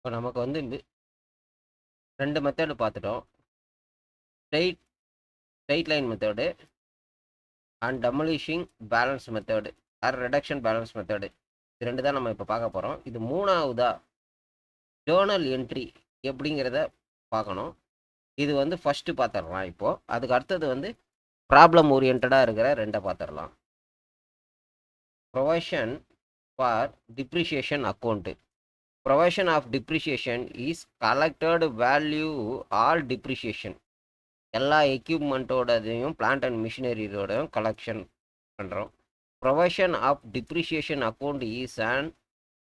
இப்போ நமக்கு வந்து 2 மெத்தட் பார்த்துட்டோம். Straight straight line method and diminishing balance method or reduction balance method. இது 2 தான் நம்ம இப்போ பார்க்க போகிறோம். இது 3வதா ஜேர்னல் என்ட்ரி எப்படிங்கிறத பார்க்கணும். இது வந்து ஃபஸ்ட்டு பார்த்துடலாம். இப்போது அதுக்கு அடுத்தது வந்து ப்ராப்ளம் ஓரியன்டாக இருக்கிற 2 பார்த்துடலாம். Provision for depreciation account. Provision of depreciation is collected value all depreciation. எல்லா எக்யூப்மெண்ட்டோடதையும் பிளான்ட் அண்ட் மிஷினரியோடையும் கலெக்ஷன் பண்ணுறோம். Provision of depreciation account is an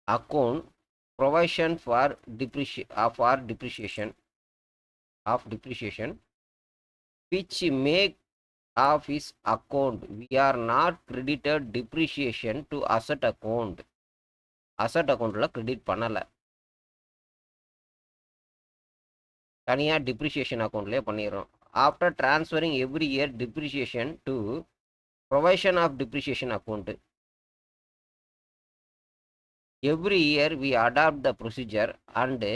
account provision for depreciation which make of his account we are not credited depreciation to asset account. asset accountல credit பண்ணலை, தனியாக depreciation அக்கௌண்ட்லேயே பண்ணிடுறோம். After transferring every year depreciation to provision of depreciation account. Every year we adopt the procedure and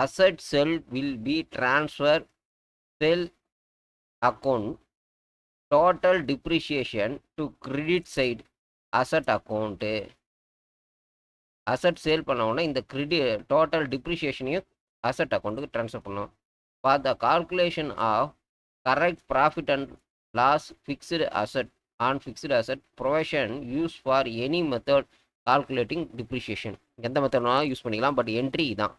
asset sale will be transfer sale account total depreciation to credit side asset account. Asset sale பண்ணோன்னா இந்த total டிப்ரிஷியேஷனையும் அசட் அக்கௌண்ட்டுக்கு transfer பண்ணோம். For the calculation of correct profit and loss fixed asset on fixed asset provision used for any method calculating depreciation. எந்த மெத்தட்னாலும் use பண்ணிக்கலாம், but entry தான்.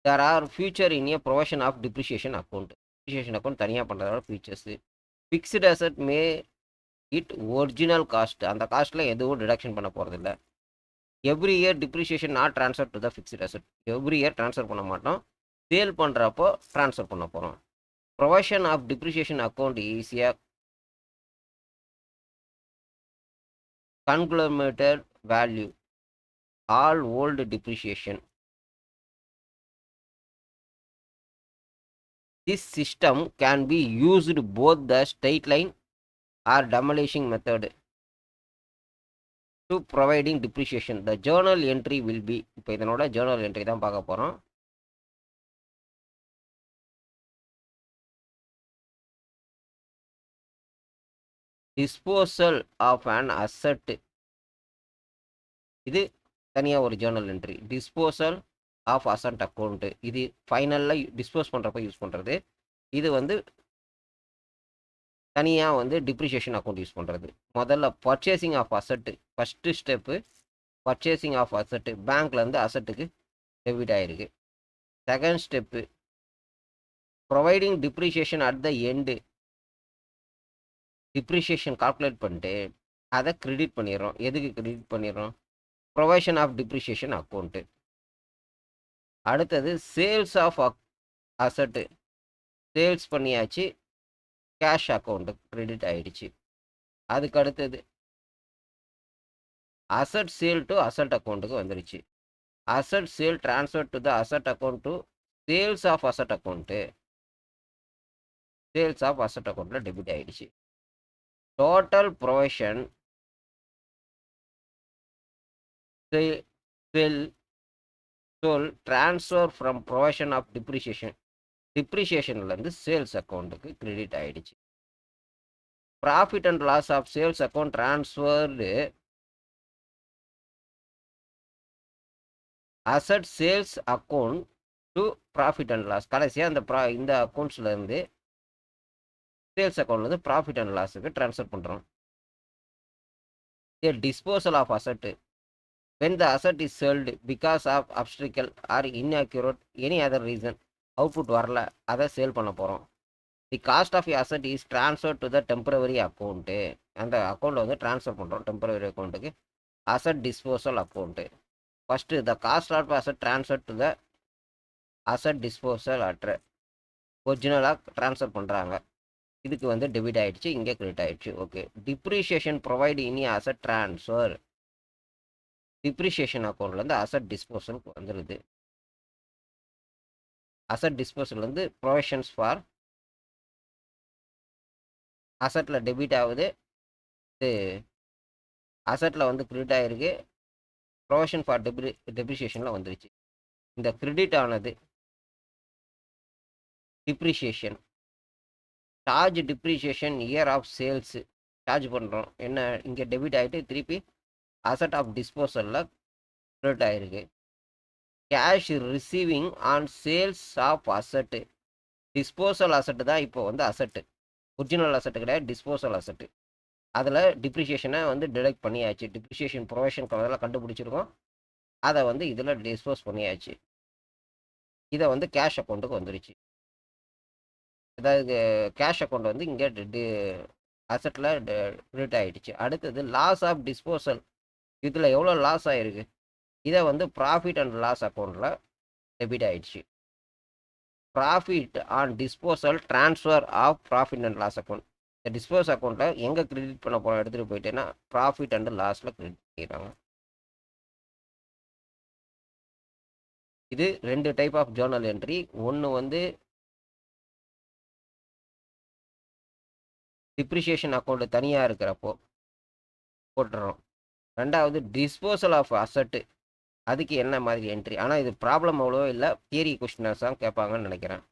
There are future in a provision of depreciation account. depreciation account தனியாக பண்ணுறதோட features. Fixed asset may it original cost, அந்த காஸ்ட்டில் எதுவும் deduction பண்ண போகிறதில்ல. Every year depreciation not transfer to the fixed asset. Every year transfer பண்ண மாட்டோம், sale பண்ணுறப்போ ட்ரான்ஸ்ஃபர் பண்ண போகிறோம். Provision of depreciation account is a conglomerated value all old depreciation. This system can be used both the straight line or demolition method to providing depreciation. The journal entry will be, இப்போ இதனோட journal entry தான் பார்க்க போகிறோம். Disposal of an asset, இது தனியாக ஒரு journal entry. Disposal of asset account, இது ஃபைனலில் டிஸ்போஸ் பண்ணுறப்ப யூஸ் பண்ணுறது. இது வந்து தனியாக வந்து டிப்ரிஷியேஷன் அக்கௌண்ட் யூஸ் பண்ணுறது. முதல்ல purchasing of asset, first step purchasing of asset, பேங்க்லேருந்து அசட்டுக்கு டெபிட் ஆகிருக்கு. Second step providing depreciation at the end, depreciation calculate பண்ணிட்டு அதை கிரெடிட் பண்ணிடுறோம். எதுக்கு கிரெடிட் பண்ணிடுறோம்? Provision of depreciation account. அடுத்தது சேல்ஸ் ஆஃப் அசட்டு, சேல்ஸ் பண்ணியாச்சு, கேஷ் அக்கௌண்ட்டு கிரெடிட் ஆகிடுச்சு. அதுக்கு அடுத்தது அசட் சேல் டு அசட் அக்கௌண்ட்டுக்கு வந்துடுச்சு. Asset sale transfer to the asset account to sales of asset account, sales of asset அக்கௌண்ட்டில் debit ஆகிடுச்சு. Total provision sale sold transfer from provision of depreciation, டிப்ரிஷியேஷன்லேருந்து sales அக்கௌண்ட்டுக்கு credit ஆகிடுச்சு. Profit and loss of sales account transferred asset sales account to profit and loss. கடைசியாக இந்த அக்கௌண்ட்ஸ்லேருந்து sales அக்கௌண்ட்லேருந்து profit and லாஸுக்கு ட்ரான்ஸ்ஃபர் பண்ணுறோம். A disposal of asset, when the asset is sold because of obstacle or inaccurate any other reason, output வரல, அதை sale பண்ண போகிறோம். The cost of asset is transfer to the temporary account, அந்த அக்கௌண்ட்டில் வந்து transfer பண்ணுறோம் temporary அக்கௌண்ட்டுக்கு. Asset disposal account. First the cost of asset transfer to the asset disposal அட்ரு, ஒரிஜினலாக ட்ரான்ஸ்ஃபர் பண்ணுறாங்க. இதுக்கு வந்து டெபிட் ஆகிடுச்சு, இங்கே கிரெடிட் ஆகிடுச்சு. ஓகே. டிப்ரிஷியேஷன் ப்ரொவைட் இனி அசட் ட்ரான்ஸ்ஃபர், டிப்ரிஷியேஷன் அக்கௌண்ட்லேருந்து அசட் டிஸ்போசலுக்கு வந்துடுது. அசட் டிஸ்போசல்லேருந்து ப்ரொவிஷன்ஸ் ஃபார் அசட்டில் டெபிட் ஆகுது, இது அசட்டில் வந்து கிரெடிட் ஆகிருக்கு, ப்ரொவிஷன் ஃபார் டெப்ரிசியேஷனில் வந்துருச்சு. இந்த கிரெடிட் ஆனது depreciation, charge depreciation year of sales charge பண்ணுறோம். என்ன இங்கே டெபிட் ஆகிட்டு திருப்பி அசட் ஆஃப் டிஸ்போசலில் கிரெடிட் ஆகிருக்கு. Cash receiving on sales of asset, disposal asset தான் இப்போ வந்து அசட்டு, ஒரிஜினல் அசட்டு கிடையாது, டிஸ்போசல் அசட்டு. அதில் டிப்ரிசியேஷனை வந்து டிடெக்ட் பண்ணியாச்சு. டிப்ரிசியேஷன் ப்ரொவிஷன் அதெல்லாம் கண்டுபிடிச்சிருக்கோம். அதை வந்து இதில் டிஸ்போஸ் பண்ணியாச்சு. இதை வந்து கேஷ் அக்கௌண்ட்டுக்கு வந்துருச்சு. அதாவது கேஷ் அக்கௌண்ட் வந்து இங்கே அசட்டில் கிரெடிட் ஆகிடுச்சு. அடுத்தது லாஸ் ஆஃப் டிஸ்போசல், இதில் எவ்வளோ லாஸ் ஆகிருக்கு, இதை வந்து ப்ராஃபிட் அண்ட் லாஸ் அக்கௌண்ட்டில் டெபிட் ஆகிடுச்சு. Profit on disposal transfer of profit and loss account, இந்த டிஸ்போஸ் அக்கௌண்ட்டில் எங்கே கிரெடிட் பண்ண போகிறோம் எடுத்துகிட்டு போயிட்டேன்னா ப்ராஃபிட் அண்ட் லாஸில் கிரெடிட் பண்ணிடுறாங்க. இது 2 டைப் ஆஃப் ஜேர்னல் என்ட்ரி. ஒன்று வந்து டிப்ரிசியேஷன் அக்கௌண்ட் தனியாக இருக்கிறப்போ போட்டுறோம். ரெண்டாவது டிஸ்போசல் ஆஃப் அசட்டு, அதுக்கு என்ன மாதிரி என்ட்ரி. ஆனால் இது ப்ராப்ளம் அவ்வளோ இல்லை, தியரி கொஸ்டின்ஸ் தான் கேட்பாங்கன்னு நினைக்கிறேன்.